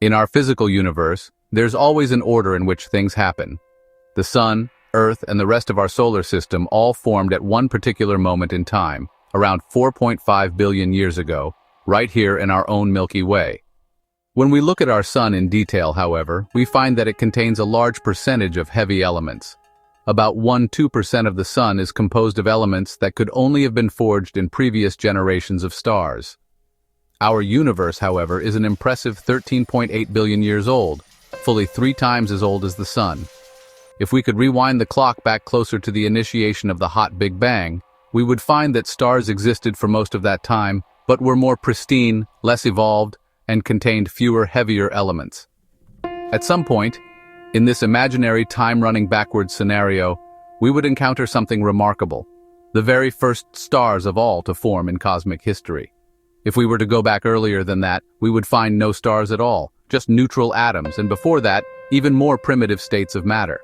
In our physical universe, there's always an order in which things happen. The Sun, Earth, and the rest of our solar system all formed at one particular moment in time, around 4.5 billion years ago, right here in our own Milky Way. When we look at our Sun in detail, however, we find that it contains a large percentage of heavy elements. About 1–2% of the Sun is composed of elements that could only have been forged in previous generations of stars. Our universe, however, is an impressive 13.8 billion years old, fully 3 times as old as the Sun. If we could rewind the clock back closer to the initiation of the hot Big Bang, we would find that stars existed for most of that time, but were more pristine, less evolved, and contained fewer, heavier elements. At some point, in this imaginary time-running backwards scenario, we would encounter something remarkable, the very first stars of all to form in cosmic history. If we were to go back earlier than that, we would find no stars at all, just neutral atoms, and before that, even more primitive states of matter.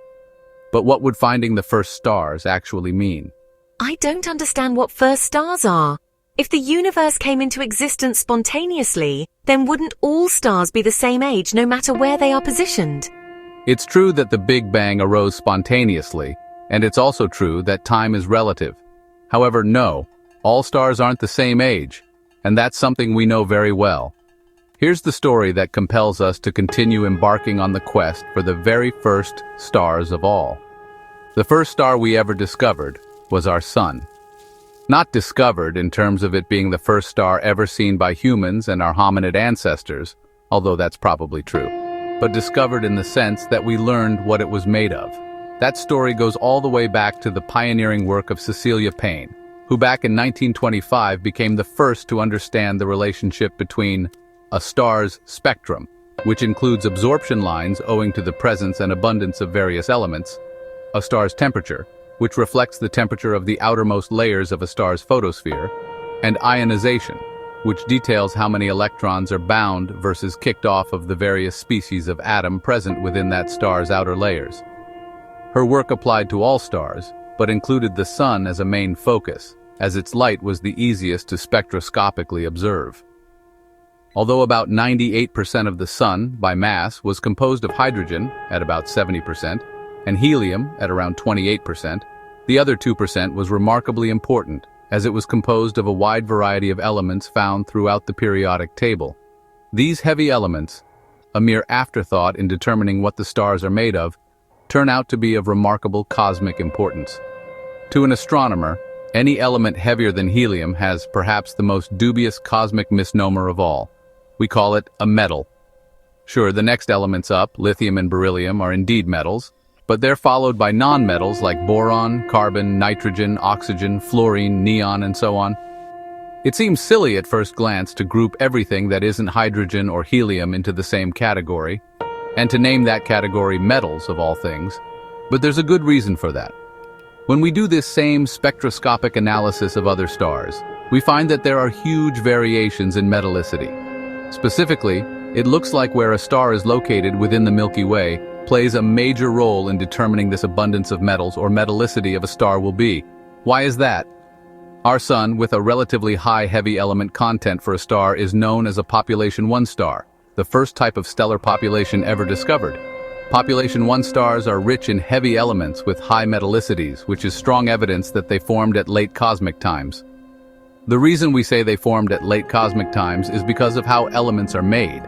But what would finding the first stars actually mean? I don't understand what first stars are. If the universe came into existence spontaneously, then wouldn't all stars be the same age no matter where they are positioned? It's true that the Big Bang arose spontaneously, and it's also true that time is relative. However, no, all stars aren't the same age, and that's something we know very well. Here's the story that compels us to continue embarking on the quest for the very first stars of all. The first star we ever discovered was our Sun. Not discovered in terms of it being the first star ever seen by humans and our hominid ancestors, although that's probably true, but discovered in the sense that we learned what it was made of. That story goes all the way back to the pioneering work of Cecilia Payne, who back in 1925 became the first to understand the relationship between a star's spectrum, which includes absorption lines owing to the presence and abundance of various elements, a star's temperature, which reflects the temperature of the outermost layers of a star's photosphere, and ionization, which details how many electrons are bound versus kicked off of the various species of atom present within that star's outer layers. Her work applied to all stars, but included the Sun as a main focus, as its light was the easiest to spectroscopically observe. Although about 98% of the Sun, by mass, was composed of hydrogen, at about 70%, and helium, at around 28%, the other 2% was remarkably important, as it was composed of a wide variety of elements found throughout the periodic table. These heavy elements, a mere afterthought in determining what the stars are made of, turn out to be of remarkable cosmic importance. To an astronomer, any element heavier than helium has perhaps the most dubious cosmic misnomer of all. We call it a metal. Sure, the next elements up, lithium and beryllium, are indeed metals, but they're followed by non-metals like boron, carbon, nitrogen, oxygen, fluorine, neon, and so on. It seems silly at first glance to group everything that isn't hydrogen or helium into the same category, and to name that category metals of all things, but there's a good reason for that. When we do this same spectroscopic analysis of other stars, we find that there are huge variations in metallicity. Specifically, it looks like where a star is located within the Milky Way plays a major role in determining this abundance of metals or metallicity of a star will be. Why is that? Our Sun, with a relatively high heavy element content for a star, is known as a population 1 star, the first type of stellar population ever discovered. Population 1 stars are rich in heavy elements with high metallicities, which is strong evidence that they formed at late cosmic times. The reason we say they formed at late cosmic times is because of how elements are made.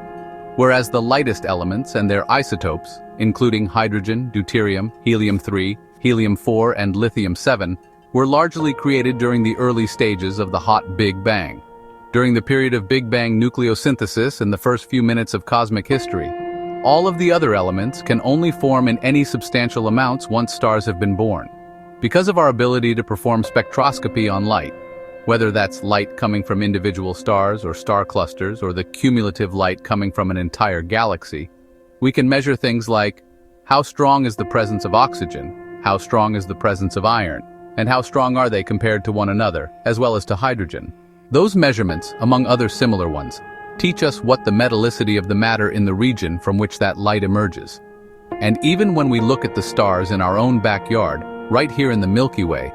Whereas the lightest elements and their isotopes, including hydrogen, deuterium, helium-3, helium-4, and lithium-7, were largely created during the early stages of the hot Big Bang. During the period of Big Bang nucleosynthesis and the first few minutes of cosmic history, all of the other elements can only form in any substantial amounts once stars have been born. Because of our ability to perform spectroscopy on light, whether that's light coming from individual stars or star clusters or the cumulative light coming from an entire galaxy, we can measure things like how strong is the presence of oxygen, how strong is the presence of iron, and how strong are they compared to one another, as well as to hydrogen. Those measurements, among other similar ones, teach us what the metallicity of the matter in the region from which that light emerges. And even when we look at the stars in our own backyard, right here in the Milky Way,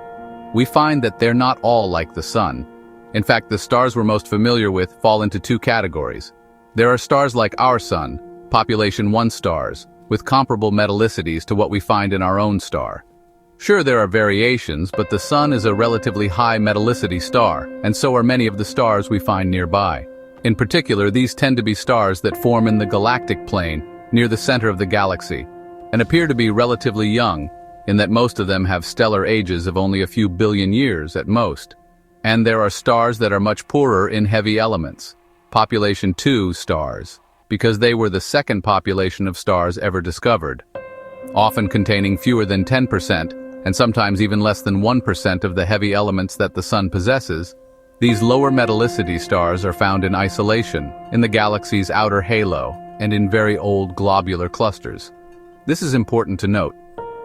we find that they're not all like the Sun. In fact, the stars we're most familiar with fall into two categories. There are stars like our Sun, population 1 stars, with comparable metallicities to what we find in our own star. Sure, there are variations, but the Sun is a relatively high metallicity star, and so are many of the stars we find nearby. In particular, these tend to be stars that form in the galactic plane, near the center of the galaxy, and appear to be relatively young, in that most of them have stellar ages of only a few billion years at most. And there are stars that are much poorer in heavy elements, population 2 stars, because they were the second population of stars ever discovered, often containing fewer than 10%, and sometimes even less than 1% of the heavy elements that the Sun possesses. These lower metallicity stars are found in isolation, in the galaxy's outer halo, and in very old globular clusters. This is important to note.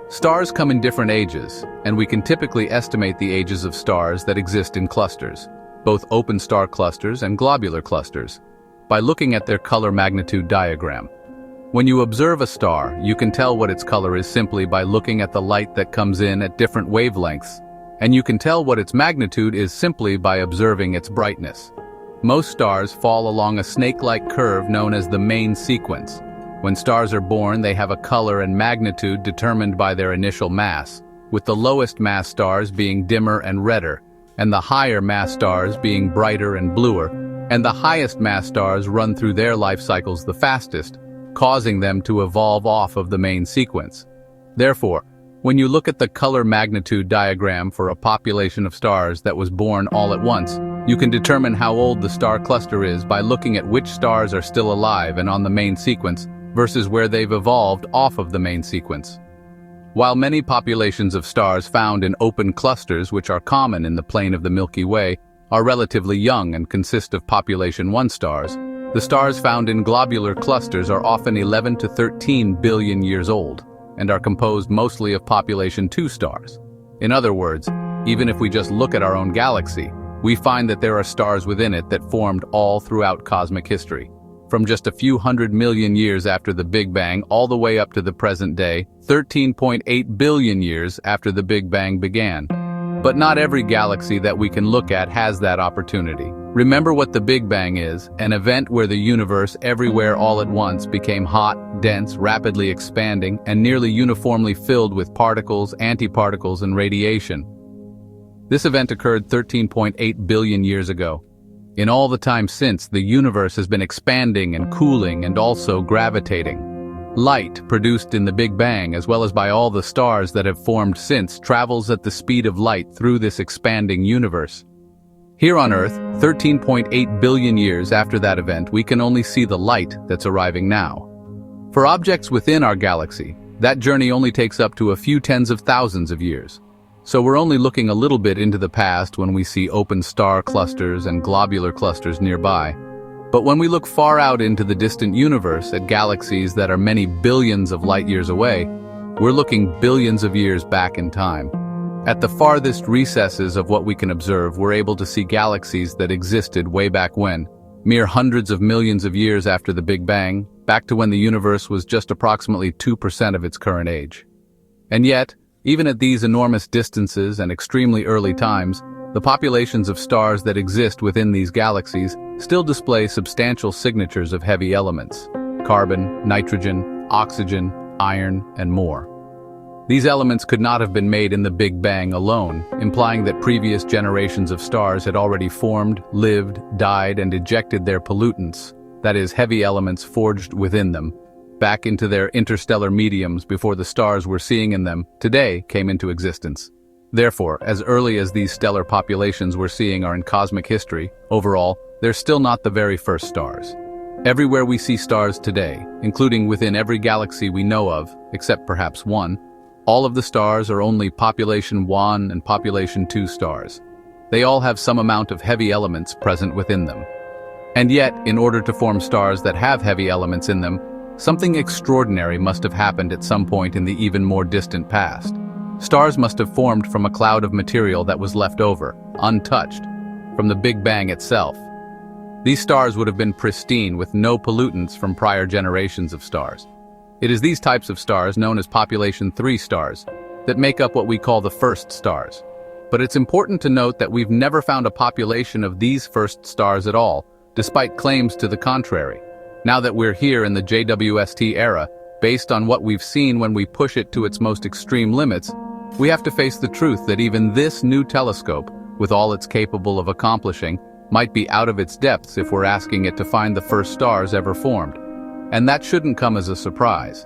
Stars come in different ages, and we can typically estimate the ages of stars that exist in clusters, both open star clusters and globular clusters, by looking at their color magnitude diagram. When you observe a star, you can tell what its color is simply by looking at the light that comes in at different wavelengths, and you can tell what its magnitude is simply by observing its brightness. Most stars fall along a snake-like curve known as the main sequence. When stars are born, they have a color and magnitude determined by their initial mass, with the lowest mass stars being dimmer and redder, and the higher mass stars being brighter and bluer, and the highest mass stars run through their life cycles the fastest, causing them to evolve off of the main sequence. Therefore, when you look at the color magnitude diagram for a population of stars that was born all at once, you can determine how old the star cluster is by looking at which stars are still alive and on the main sequence versus where they've evolved off of the main sequence. While many populations of stars found in open clusters, which are common in the plane of the Milky Way, are relatively young and consist of population 1 stars, the stars found in globular clusters are often 11 to 13 billion years old, and are composed mostly of population 2 stars. In other words, even if we just look at our own galaxy, we find that there are stars within it that formed all throughout cosmic history, from just a few 100 million years after the Big Bang all the way up to the present day, 13.8 billion years after the Big Bang began. But not every galaxy that we can look at has that opportunity. Remember what the Big Bang is, an event where the universe everywhere all at once became hot, dense, rapidly expanding, and nearly uniformly filled with particles, antiparticles, and radiation. This event occurred 13.8 billion years ago. In all the time since, the universe has been expanding and cooling and also gravitating. Light, produced in the Big Bang as well as by all the stars that have formed since, travels at the speed of light through this expanding universe. Here on Earth, 13.8 billion years after that event, we can only see the light that's arriving now. For objects within our galaxy, that journey only takes up to a few tens of thousands of years. So we're only looking a little bit into the past when we see open star clusters and globular clusters nearby. But when we look far out into the distant universe at galaxies that are many billions of light years away, we're looking billions of years back in time. At the farthest recesses of what we can observe, we're able to see galaxies that existed way back when, mere hundreds of millions of years after the Big Bang, back to when the universe was just approximately 2% of its current age. And yet, even at these enormous distances and extremely early times, the populations of stars that exist within these galaxies still display substantial signatures of heavy elements: carbon, nitrogen, oxygen, iron, and more. These elements could not have been made in the Big Bang alone, implying that previous generations of stars had already formed, lived, died, and ejected their pollutants, that is, heavy elements forged within them, back into their interstellar mediums before the stars we're seeing in them today came into existence. Therefore, as early as these stellar populations we're seeing are in cosmic history, overall, they're still not the very first stars. Everywhere we see stars today, including within every galaxy we know of, except perhaps one, all of the stars are only population 1 and population 2 stars. They all have some amount of heavy elements present within them. And yet, in order to form stars that have heavy elements in them, something extraordinary must have happened at some point in the even more distant past. Stars must have formed from a cloud of material that was left over, untouched, from the Big Bang itself. These stars would have been pristine with no pollutants from prior generations of stars. It is these types of stars, known as population 3 stars, that make up what we call the first stars. But it's important to note that we've never found a population of these first stars at all, despite claims to the contrary. Now that we're here in the JWST era, based on what we've seen when we push it to its most extreme limits, we have to face the truth that even this new telescope, with all it's capable of accomplishing, might be out of its depths if we're asking it to find the first stars ever formed. And that shouldn't come as a surprise.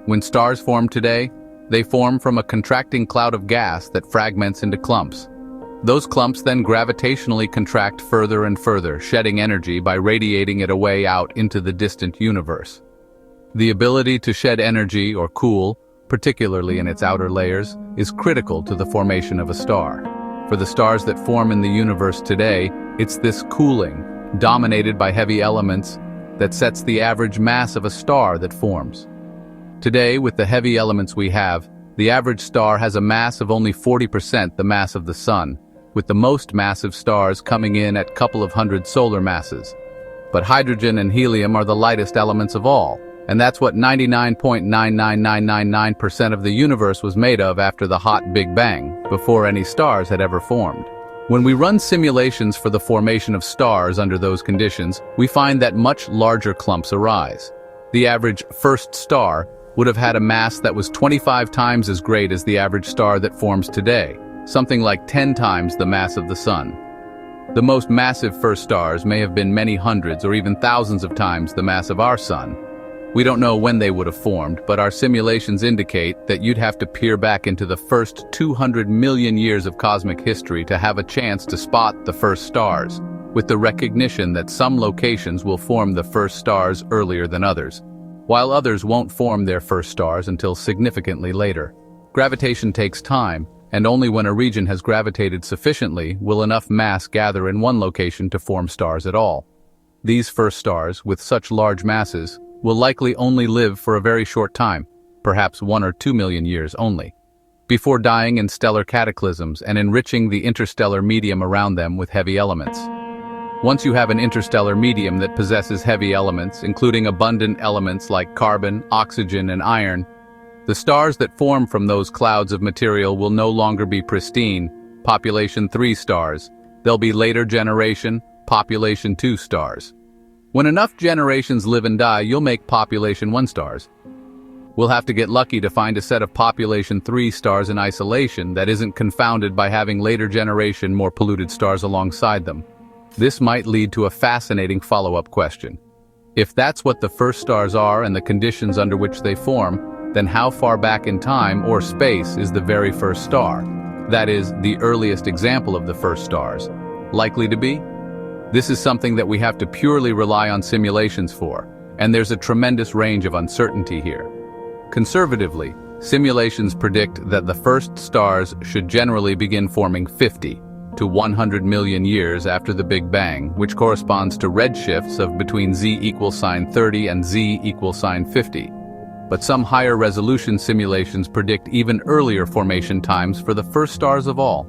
When stars form today, they form from a contracting cloud of gas that fragments into clumps. Those clumps then gravitationally contract further and further, shedding energy by radiating it away out into the distant universe. The ability to shed energy or cool, particularly in its outer layers, is critical to the formation of a star. For the stars that form in the universe today, it's this cooling, dominated by heavy elements, that sets the average mass of a star that forms. Today, with the heavy elements we have, the average star has a mass of only 40% the mass of the Sun, with the most massive stars coming in at a couple of hundred solar masses. But hydrogen and helium are the lightest elements of all, and that's what 99.99999% of the universe was made of after the hot Big Bang, before any stars had ever formed. When we run simulations for the formation of stars under those conditions, we find that much larger clumps arise. The average first star would have had a mass that was 25 times as great as the average star that forms today, something like 10 times the mass of the Sun. The most massive first stars may have been many hundreds or even thousands of times the mass of our Sun. We don't know when they would have formed, but our simulations indicate that you'd have to peer back into the first 200 million years of cosmic history to have a chance to spot the first stars, with the recognition that some locations will form the first stars earlier than others, while others won't form their first stars until significantly later. Gravitation takes time, and only when a region has gravitated sufficiently will enough mass gather in one location to form stars at all. These first stars, with such large masses, will likely only live for a very short time, perhaps 1 or 2 million years only, before dying in stellar cataclysms and enriching the interstellar medium around them with heavy elements. Once you have an interstellar medium that possesses heavy elements, including abundant elements like carbon, oxygen, and iron, the stars that form from those clouds of material will no longer be pristine, population 3 stars. They'll be later generation, population 2 stars. When enough generations live and die, you'll make population 1 stars. We'll have to get lucky to find a set of population 3 stars in isolation that isn't confounded by having later generation more polluted stars alongside them. This might lead to a fascinating follow-up question. If that's what the first stars are and the conditions under which they form, then how far back in time or space is the very first star? That is, the earliest example of the first stars, likely to be? This is something that we have to purely rely on simulations for, and there's a tremendous range of uncertainty here. Conservatively, simulations predict that the first stars should generally begin forming 50 to 100 million years after the Big Bang, which corresponds to redshifts of between z equals sine 30 and z equals sine 50. But some higher resolution simulations predict even earlier formation times for the first stars of all.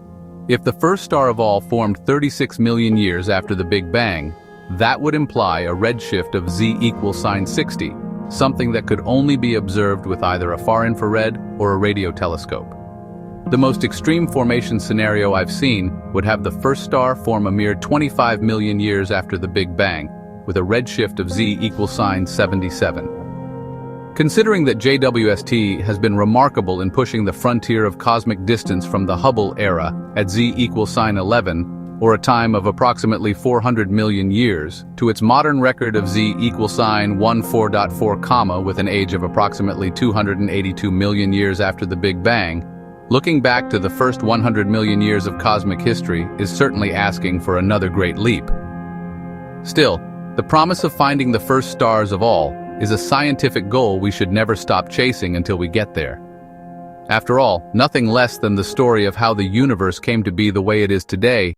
If the first star of all formed 36 million years after the Big Bang, that would imply a redshift of z equals sine 60, something that could only be observed with either a far-infrared or a radio telescope. The most extreme formation scenario I've seen would have the first star form a mere 25 million years after the Big Bang, with a redshift of z equals sine 77. Considering that JWST has been remarkable in pushing the frontier of cosmic distance from the Hubble era at z equals sine 11, or a time of approximately 400 million years, to its modern record of z equals sine 14.4, with an age of approximately 282 million years after the Big Bang, looking back to the first 100 million years of cosmic history is certainly asking for another great leap. Still, the promise of finding the first stars of all is a scientific goal we should never stop chasing until we get there. After all, nothing less than the story of how the universe came to be the way it is today